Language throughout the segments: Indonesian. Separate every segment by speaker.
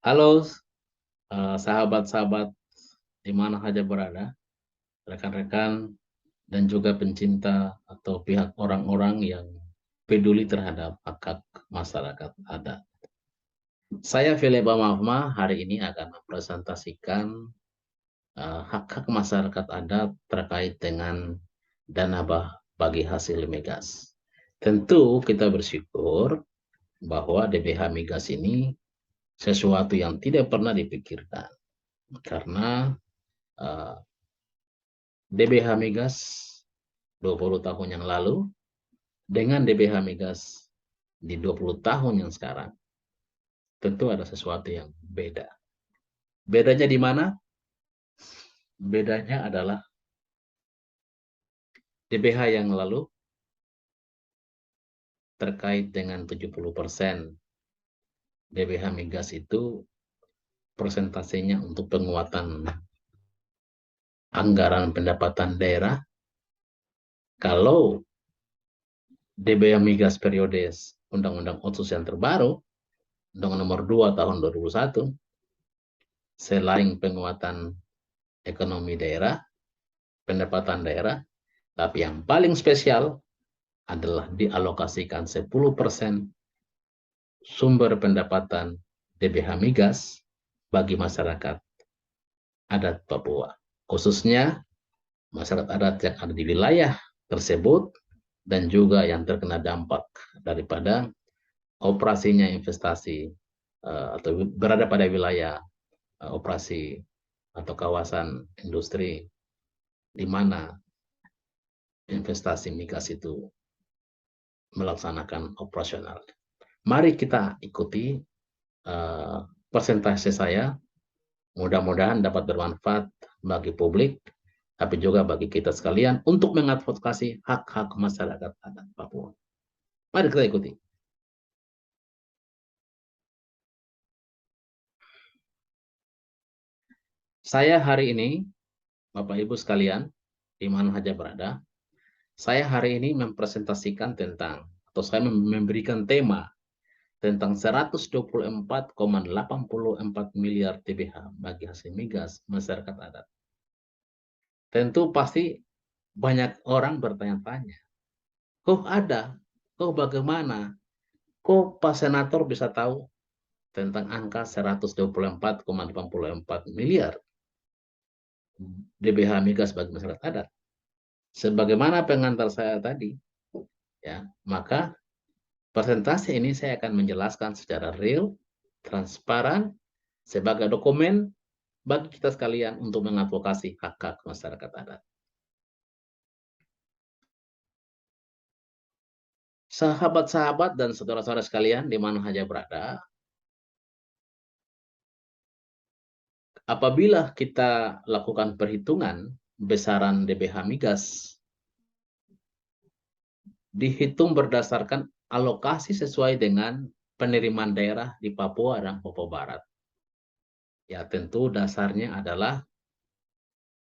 Speaker 1: Halo, sahabat-sahabat di mana saja berada, rekan-rekan dan juga pencinta atau pihak orang-orang yang peduli terhadap hak-hak masyarakat adat. Saya Philip Mahma hari ini akan mempresentasikan hak-hak masyarakat adat terkait dengan dana bagi hasil migas. Tentu kita bersyukur bahwa DBH migas ini sesuatu yang tidak pernah dipikirkan karena DBH migas 20 tahun yang lalu dengan DBH migas di 20 tahun yang sekarang tentu ada sesuatu yang beda. Bedanya di mana? Bedanya adalah DBH yang lalu terkait dengan 70% DBH migas itu persentasenya untuk penguatan anggaran pendapatan daerah. Kalau DBH migas periode Undang-Undang Otsus yang terbaru, Undang Nomor 2 tahun 2001, selain penguatan ekonomi daerah, pendapatan daerah, tapi yang paling spesial adalah dialokasikan 10% sumber pendapatan DBH migas bagi masyarakat adat Papua. Khususnya masyarakat adat yang ada di wilayah tersebut dan juga yang terkena dampak daripada operasinya investasi atau berada pada wilayah operasi atau kawasan industri di mana investasi migas itu melaksanakan operasional. Mari kita ikuti persentase saya. Mudah-mudahan dapat bermanfaat bagi publik, tapi juga bagi kita sekalian untuk mengadvokasi hak-hak masyarakat adat Papua. Mari kita ikuti. Saya hari ini, Bapak Ibu sekalian, di mana saja berada, saya hari ini mempresentasikan tentang, atau saya memberikan tema tentang 124,84 miliar TBH bagi hasil migas masyarakat adat. Tentu pasti banyak orang bertanya-tanya, kok ada, kok bagaimana, kok Pak Senator bisa tahu tentang angka 124,84 miliar DBH migas bagi masyarakat adat. Sebagaimana pengantar saya tadi, ya, maka presentasi ini saya akan menjelaskan secara real, transparan, sebagai dokumen bagi kita sekalian untuk mengadvokasi hak-hak masyarakat adat. Sahabat-sahabat dan saudara-saudara sekalian di mana saja berada, apabila kita lakukan perhitungan besaran DBH migas, dihitung berdasarkan alokasi sesuai dengan penerimaan daerah di Papua dan Papua Barat. Ya, tentu dasarnya adalah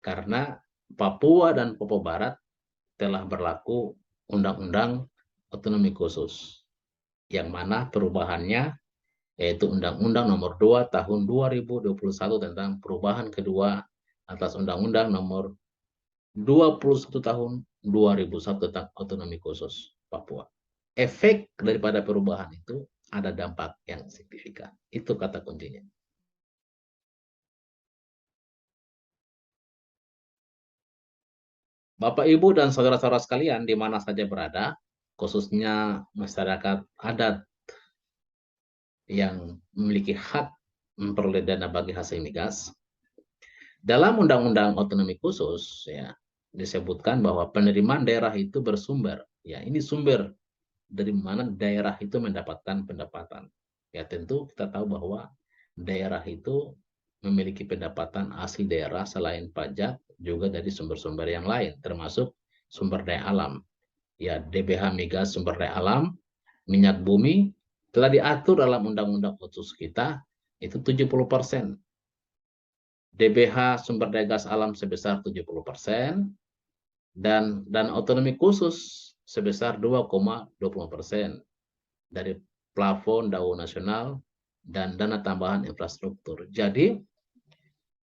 Speaker 1: karena Papua dan Papua Barat telah berlaku Undang-Undang Otonomi Khusus, yang mana perubahannya yaitu Undang-Undang Nomor 2 Tahun 2021 tentang perubahan kedua atas Undang-Undang Nomor 21 Tahun 2001 tentang Otonomi Khusus Papua. Efek daripada perubahan itu ada dampak yang signifikan. Itu kata kuncinya. Bapak, Ibu, dan saudara-saudara sekalian di mana saja berada, khususnya masyarakat adat yang memiliki hak memperoleh dana bagi hasil migas, dalam Undang-Undang Otonomi Khusus ya disebutkan bahwa penerimaan daerah itu bersumber. Ya, ini sumber dari mana daerah itu mendapatkan pendapatan. Ya, tentu kita tahu bahwa daerah itu memiliki pendapatan asli daerah selain pajak juga dari sumber-sumber yang lain, termasuk sumber daya alam. Ya, DBH migas sumber daya alam, minyak bumi telah diatur dalam Undang-Undang Otsus kita itu 70%. DBH sumber daya gas alam sebesar 70% dan otonomi khusus sebesar 2,20% dari plafon DAU nasional dan dana tambahan infrastruktur. Jadi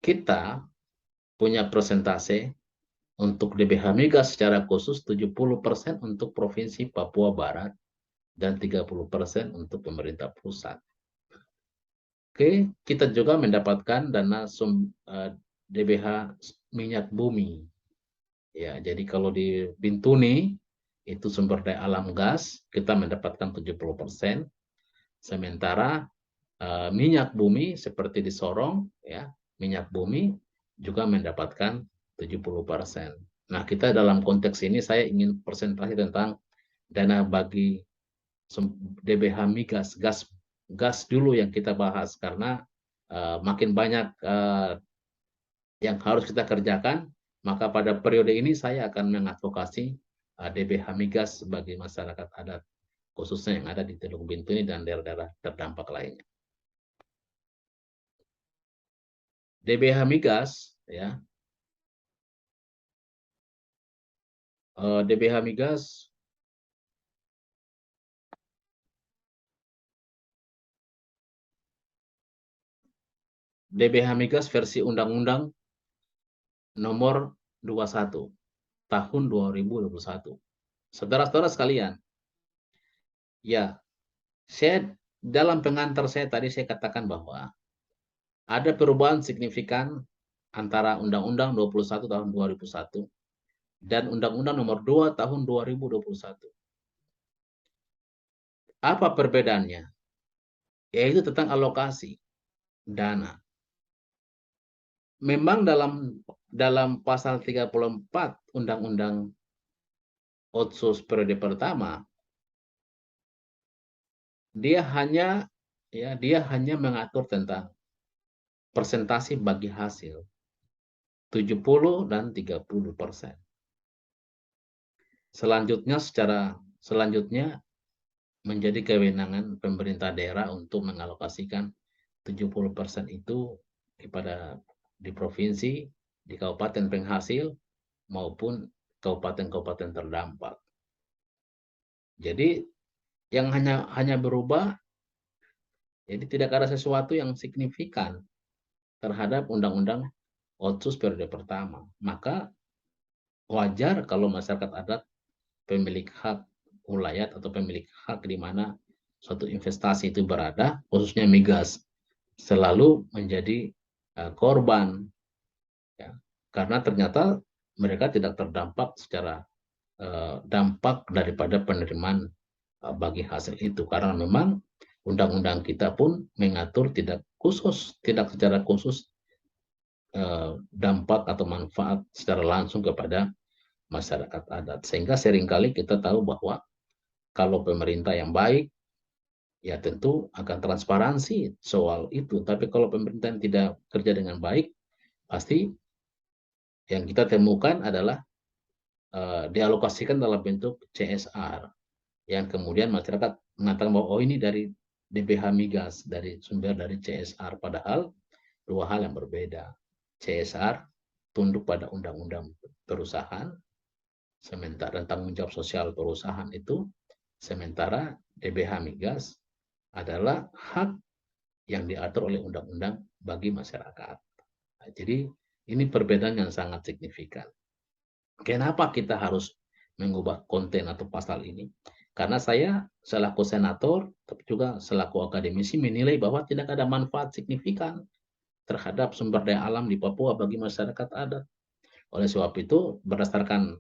Speaker 1: kita punya persentase untuk DBH Migas secara khusus 70% untuk Provinsi Papua Barat dan 30% untuk pemerintah pusat. Oke, kita juga mendapatkan dana DBH minyak bumi. Ya, jadi kalau di Bintuni itu sumber daya alam gas, kita mendapatkan 70%. Sementara minyak bumi seperti di Sorong, ya, minyak bumi juga mendapatkan 70%. Nah, kita dalam konteks ini saya ingin presentasi tentang dana bagi DBH migas, gas dulu yang kita bahas karena makin banyak yang harus kita kerjakan, maka pada periode ini saya akan mengadvokasi DBH migas bagi masyarakat adat, khususnya yang ada di Teluk Bintuni dan daerah-daerah terdampak lainnya. DBH migas, ya, DBH migas versi Undang-Undang nomor 21 tahun 2021. Saudara-saudara sekalian, ya, saya dalam pengantar saya tadi saya katakan bahwa ada perubahan signifikan antara Undang-Undang 21 tahun 2001 dan Undang-Undang nomor 2 tahun 2021. Apa perbedaannya? Yaitu tentang alokasi dana. Memang dalam pasal 34 Undang-Undang Otsus periode pertama, dia hanya mengatur tentang persentase bagi hasil 70 dan 30%. Selanjutnya menjadi kewenangan pemerintah daerah untuk mengalokasikan 70% itu di provinsi, di kabupaten penghasil maupun kabupaten-kabupaten terdampak. Jadi yang hanya berubah, jadi tidak ada sesuatu yang signifikan terhadap Undang-Undang Otsus periode pertama. Maka wajar kalau masyarakat adat pemilik hak ulayat atau pemilik hak di mana suatu investasi itu berada, khususnya migas, selalu menjadi korban, ya, karena ternyata mereka tidak terdampak secara dampak daripada penerimaan bagi hasil itu, karena memang undang-undang kita pun mengatur tidak secara khusus dampak atau manfaat secara langsung kepada masyarakat adat, sehingga seringkali kita tahu bahwa kalau pemerintah yang baik, ya tentu akan transparansi soal itu. Tapi kalau pemerintah yang tidak kerja dengan baik, pasti yang kita temukan adalah dialokasikan dalam bentuk CSR, yang kemudian masyarakat mengatakan bahwa oh ini dari DBH migas, dari sumber dari CSR, padahal dua hal yang berbeda. CSR tunduk pada undang-undang perusahaan, sementara tanggung jawab sosial perusahaan itu, sementara DBH migas adalah hak yang diatur oleh undang-undang bagi masyarakat. Nah, jadi ini perbedaan yang sangat signifikan. Kenapa kita harus mengubah konten atau pasal ini? Karena saya selaku senator, tapi juga selaku akademisi menilai bahwa tidak ada manfaat signifikan terhadap sumber daya alam di Papua bagi masyarakat adat. Oleh sebab itu, berdasarkan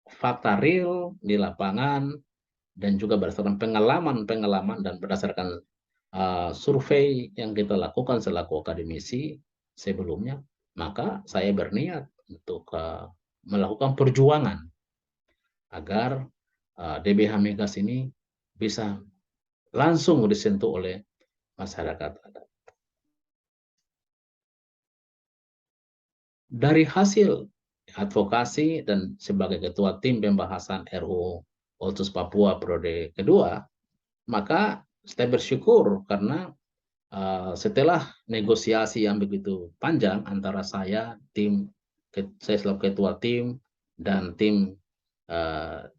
Speaker 1: fakta real di lapangan dan juga berdasarkan pengalaman dan berdasarkan survei yang kita lakukan selaku akademisi sebelumnya, maka saya berniat untuk melakukan perjuangan agar DBH migas ini bisa langsung disentuh oleh masyarakat adat. Dari hasil advokasi dan sebagai ketua tim pembahasan RUU Otsus Papua periode kedua, maka saya bersyukur karena setelah negosiasi yang begitu panjang antara saya selaku ketua tim dan tim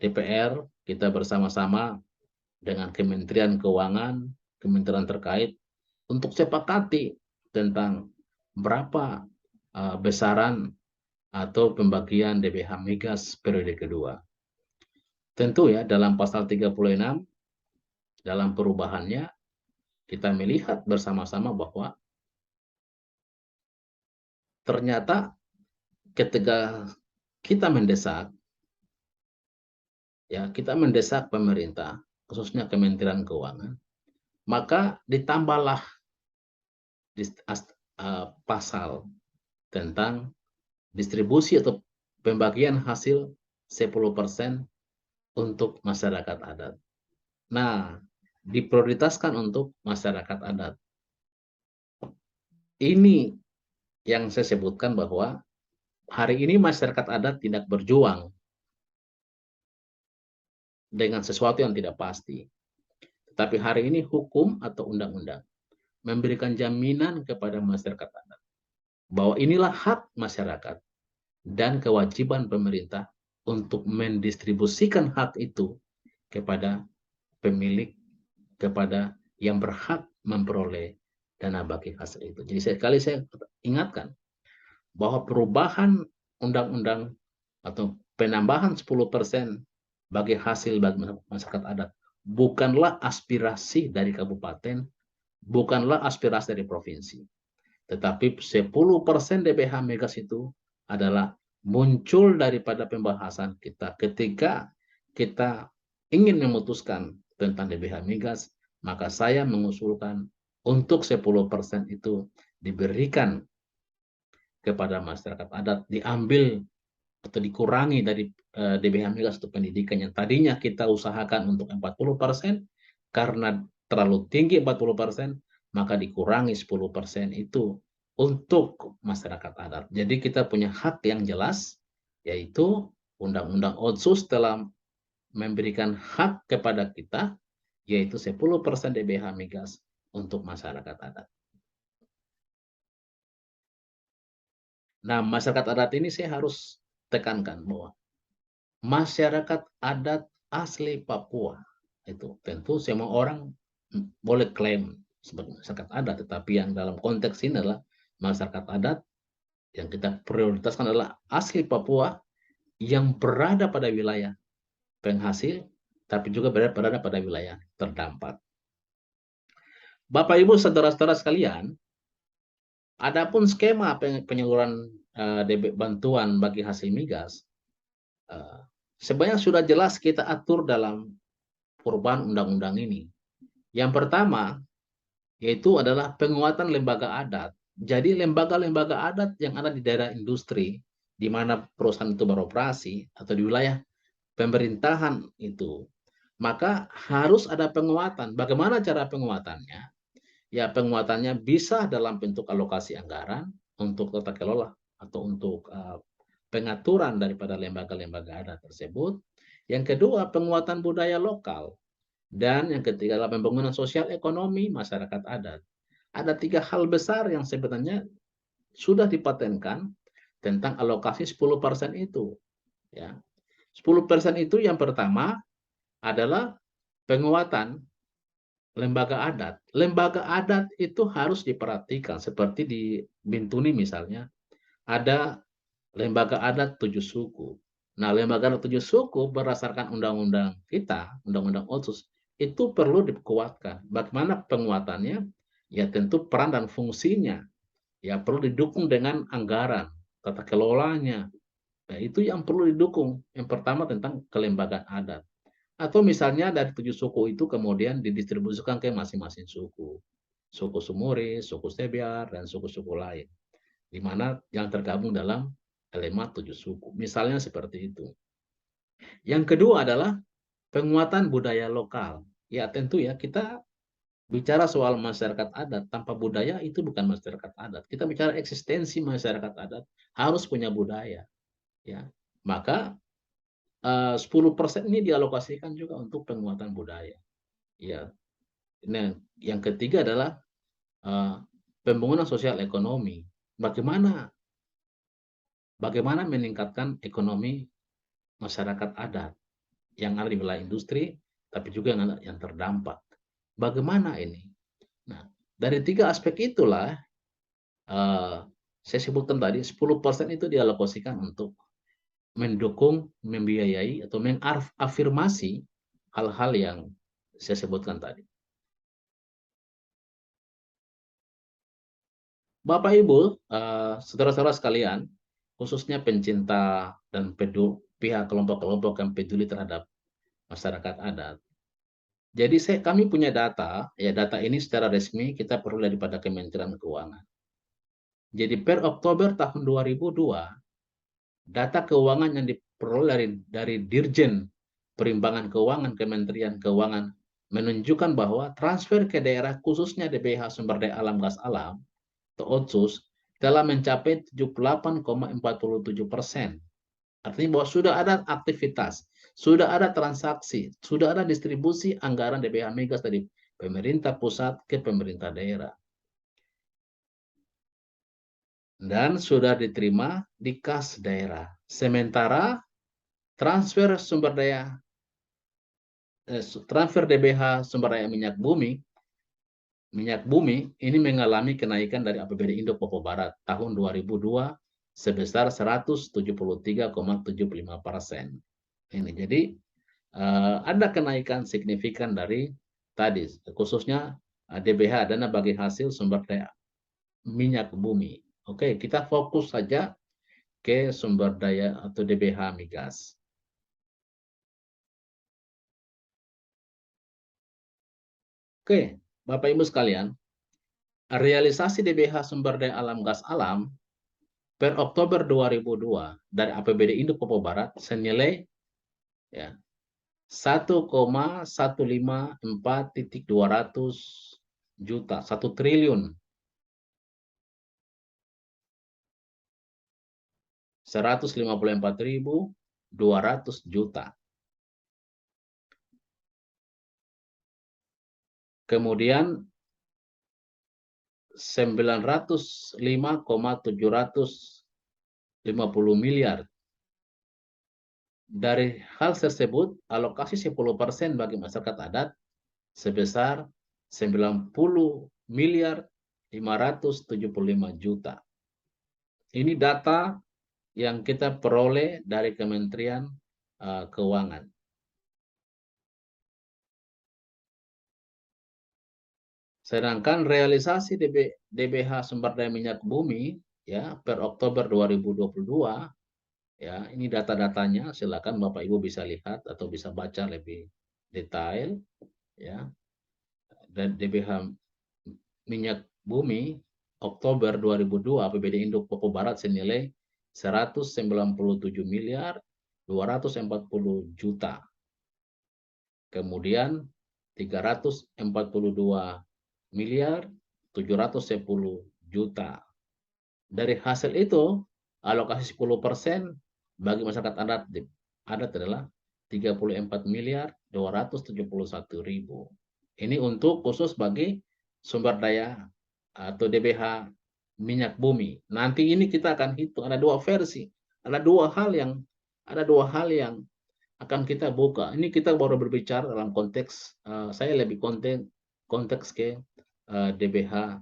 Speaker 1: DPR, kita bersama-sama dengan Kementerian Keuangan, kementerian terkait untuk sepakati tentang berapa besaran atau pembagian DBH migas periode kedua. Tentu ya dalam pasal 36 dalam perubahannya kita melihat bersama-sama bahwa ternyata ketika kita mendesak pemerintah khususnya Kementerian Keuangan, maka ditambahlah pasal tentang distribusi atau pembagian hasil 10% untuk masyarakat adat. Nah, diprioritaskan untuk masyarakat adat. Ini yang saya sebutkan bahwa hari ini masyarakat adat tidak berjuang dengan sesuatu yang tidak pasti. Tetapi hari ini hukum atau undang-undang memberikan jaminan kepada masyarakat adat bahwa inilah hak masyarakat dan kewajiban pemerintah untuk mendistribusikan hak itu kepada pemilik, kepada yang berhak memperoleh dana bagi hasil itu. Jadi sekali saya ingatkan bahwa perubahan undang-undang atau penambahan 10% bagi hasil bagi masyarakat adat bukanlah aspirasi dari kabupaten, bukanlah aspirasi dari provinsi. Tetapi 10% DBH migas itu adalah muncul daripada pembahasan kita ketika kita ingin memutuskan tentang DBH migas, maka saya mengusulkan untuk 10% itu diberikan kepada masyarakat adat, diambil atau dikurangi dari DBH migas untuk pendidikan yang tadinya kita usahakan untuk 40%, karena terlalu tinggi 40%, maka dikurangi 10% itu untuk masyarakat adat. Jadi kita punya hak yang jelas, yaitu Undang-Undang Otsus telah memberikan hak kepada kita, yaitu 10% DBH migas untuk masyarakat adat. Nah, masyarakat adat ini saya harus tekankan bahwa masyarakat adat asli Papua itu tentu semua orang boleh klaim sebagai masyarakat adat, tetapi yang dalam konteks ini adalah masyarakat adat yang kita prioritaskan adalah asli Papua yang berada pada wilayah penghasil, tapi juga berada pada wilayah terdampak. Bapak Ibu saudara-saudara sekalian, adapun skema penyaluran bantuan bagi hasil migas sebenarnya sudah jelas kita atur dalam perubahan undang-undang ini. Yang pertama yaitu adalah penguatan lembaga adat. Jadi lembaga-lembaga adat yang ada di daerah industri di mana perusahaan itu beroperasi atau di wilayah pemerintahan itu, maka harus ada penguatan. Bagaimana cara penguatannya? Ya, penguatannya bisa dalam bentuk alokasi anggaran untuk tata kelola atau untuk pengaturan daripada lembaga-lembaga adat tersebut. Yang kedua, penguatan budaya lokal. Dan yang ketiga adalah pembangunan sosial ekonomi masyarakat adat. Ada 3 hal besar yang sebenarnya sudah dipatenkan tentang alokasi 10% itu. Ya. 10% itu yang pertama adalah penguatan lembaga adat. Lembaga adat itu harus diperhatikan. Seperti di Bintuni misalnya, ada lembaga adat 7 suku. Nah, lembaga adat 7 suku berdasarkan undang-undang kita, undang-undang Otsus, itu perlu dikuatkan. Bagaimana penguatannya? Ya tentu peran dan fungsinya. Ya perlu didukung dengan anggaran, tata kelolanya. Nah, itu yang perlu didukung. Yang pertama tentang kelembagaan adat. Atau misalnya dari 7 suku itu kemudian didistribusikan ke masing-masing suku. Suku Sumuri, suku Sebiar, dan suku-suku lain. Di mana yang tergabung dalam elemen 7 suku. Misalnya seperti itu. Yang kedua adalah penguatan budaya lokal. Ya tentu ya kita bicara soal masyarakat adat, tanpa budaya itu bukan masyarakat adat. Kita bicara eksistensi masyarakat adat, harus punya budaya. Ya, maka 10% ini dialokasikan juga untuk penguatan budaya. Ya, nah, yang ketiga adalah pembangunan sosial ekonomi. Bagaimana meningkatkan ekonomi masyarakat adat yang ada di wilayah industri, tapi juga yang terdampak. Bagaimana ini? Nah, dari 3 aspek itulah saya sebutkan tadi 10% itu dialokasikan untuk mendukung, membiayai, atau mengafirmasi hal-hal yang saya sebutkan tadi. Bapak Ibu, saudara-saudara sekalian, khususnya pencinta dan pihak kelompok-kelompok yang peduli terhadap masyarakat adat. Jadi kami punya data, ya data ini secara resmi kita peroleh daripada Kementerian Keuangan. Jadi per Oktober tahun 2002, data keuangan yang diperoleh dari Dirjen Perimbangan Keuangan Kementerian Keuangan menunjukkan bahwa transfer ke daerah khususnya DBH Sumber Daya Alam Gas Alam atau Otsus telah mencapai 78,47%. Artinya bahwa sudah ada aktivitas, sudah ada transaksi, sudah ada distribusi anggaran DBH Migas dari pemerintah pusat ke pemerintah daerah. Dan sudah diterima di kas daerah. Sementara transfer sumber daya transfer DBH sumber daya minyak bumi ini mengalami kenaikan dari APBD Indo Papua Barat tahun 2002 sebesar 173,75%. Ini jadi ada kenaikan signifikan dari tadi khususnya DBH dana bagi hasil sumber daya minyak bumi. Oke, kita fokus saja ke sumber daya atau DBH migas. Oke, Bapak Ibu sekalian, realisasi DBH sumber daya alam gas alam per Oktober 2002 dari APBD Indo Papua Barat senilai ya 1,154,200 juta, 1 triliun 154.200 juta. Kemudian 905,750 miliar. Dari hal tersebut, alokasi 10% bagi masyarakat adat sebesar 90 miliar 575 juta. Ini data yang kita peroleh dari Kementerian Keuangan. Sedangkan realisasi DBH sumber daya minyak bumi ya per Oktober 2022 ya ini data-datanya silakan Bapak Ibu bisa lihat atau bisa baca lebih detail ya. Dan DBH minyak bumi Oktober 2002 APBD Indo Papua Barat senilai 197 miliar 240 juta. Kemudian 342 miliar 710 juta. Dari hasil itu, alokasi 10% bagi masyarakat adat adalah 34 miliar 271 ribu. Ini untuk khusus bagi sumber daya atau DBH minyak bumi. Nanti ini kita akan hitung ada dua versi, ada dua hal yang akan kita buka. Ini kita baru berbicara dalam konteks saya lebih konteks ke DBH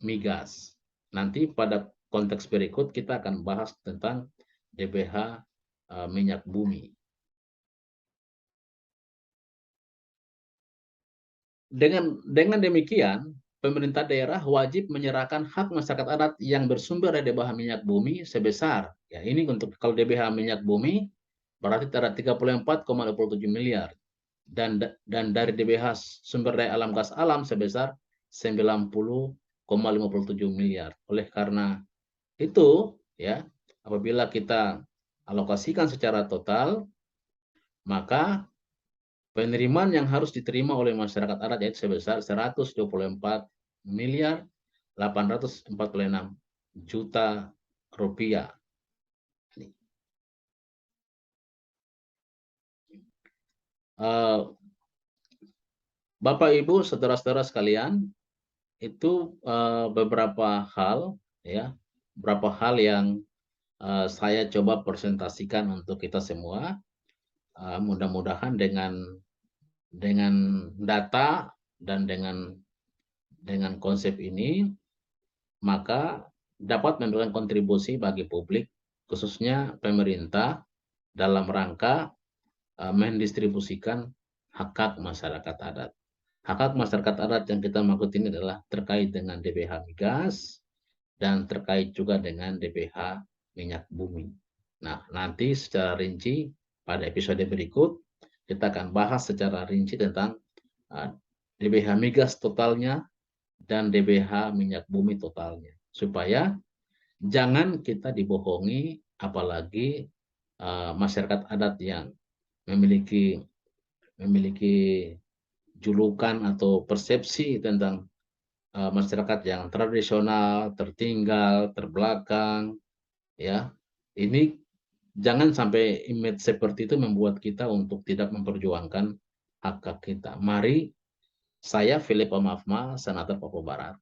Speaker 1: migas. Nanti pada konteks berikut kita akan bahas tentang DBH minyak bumi. Dengan demikian, pemerintah daerah wajib menyerahkan hak masyarakat adat yang bersumber dari DBH minyak bumi sebesar, ya ini untuk kalau DBH minyak bumi berarti ada 34,27 miliar dan dari DBH sumber daya alam gas alam sebesar 90,57 miliar. Oleh karena itu, ya, apabila kita alokasikan secara total, maka penerimaan yang harus diterima oleh masyarakat adat yaitu sebesar 124 miliar 846 juta rupiah. Bapak Ibu, saudara-saudara sekalian, itu beberapa hal ya, beberapa hal yang saya coba presentasikan untuk kita semua. Mudah-mudahan dengan Dengan data dan dengan konsep ini, maka dapat memberikan kontribusi bagi publik, khususnya pemerintah, dalam rangka mendistribusikan hak-hak masyarakat adat. Hak-hak masyarakat adat yang kita maksud ini adalah terkait dengan DBH migas dan terkait juga dengan DBH minyak bumi. Nah, nanti secara rinci pada episode berikut kita akan bahas secara rinci tentang DBH migas totalnya dan DBH minyak bumi totalnya. Supaya jangan kita dibohongi, apalagi masyarakat adat yang memiliki julukan atau persepsi tentang masyarakat yang tradisional, tertinggal, terbelakang, ya. Ini jangan sampai image seperti itu membuat kita untuk tidak memperjuangkan hak-hak kita. Mari, saya Philip Omafma, Senator Papua Barat,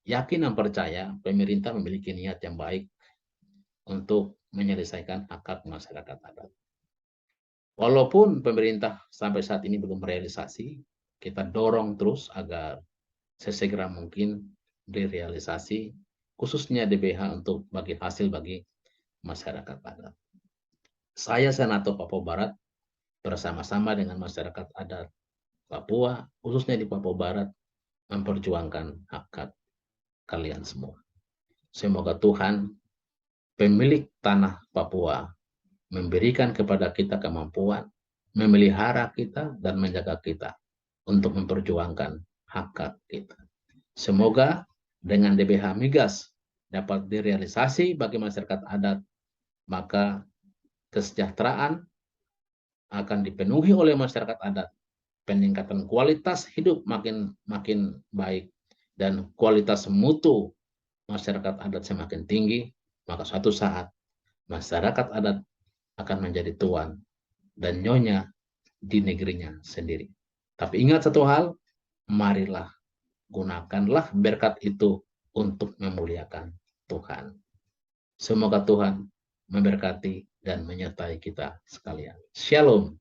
Speaker 1: yakin dan percaya pemerintah memiliki niat yang baik untuk menyelesaikan hak-hak masyarakat adat. Walaupun pemerintah sampai saat ini belum merealisasi, kita dorong terus agar sesegera mungkin direalisasi, khususnya DBH untuk bagi hasil bagi masyarakat adat. Saya Senator Papua Barat bersama-sama dengan masyarakat adat Papua, khususnya di Papua Barat, memperjuangkan hak-hak kalian semua. Semoga Tuhan, pemilik tanah Papua, memberikan kepada kita kemampuan, memelihara kita, dan menjaga kita untuk memperjuangkan hak-hak kita. Semoga dengan DBH migas dapat direalisasi bagi masyarakat adat, maka kesejahteraan akan dipenuhi oleh masyarakat adat, peningkatan kualitas hidup makin baik, dan kualitas mutu masyarakat adat semakin tinggi, maka suatu saat masyarakat adat akan menjadi tuan dan nyonya di negerinya sendiri. Tapi ingat satu hal, marilah gunakanlah berkat itu untuk memuliakan Tuhan. Semoga Tuhan memberkati dan menyertai kita sekalian. Shalom.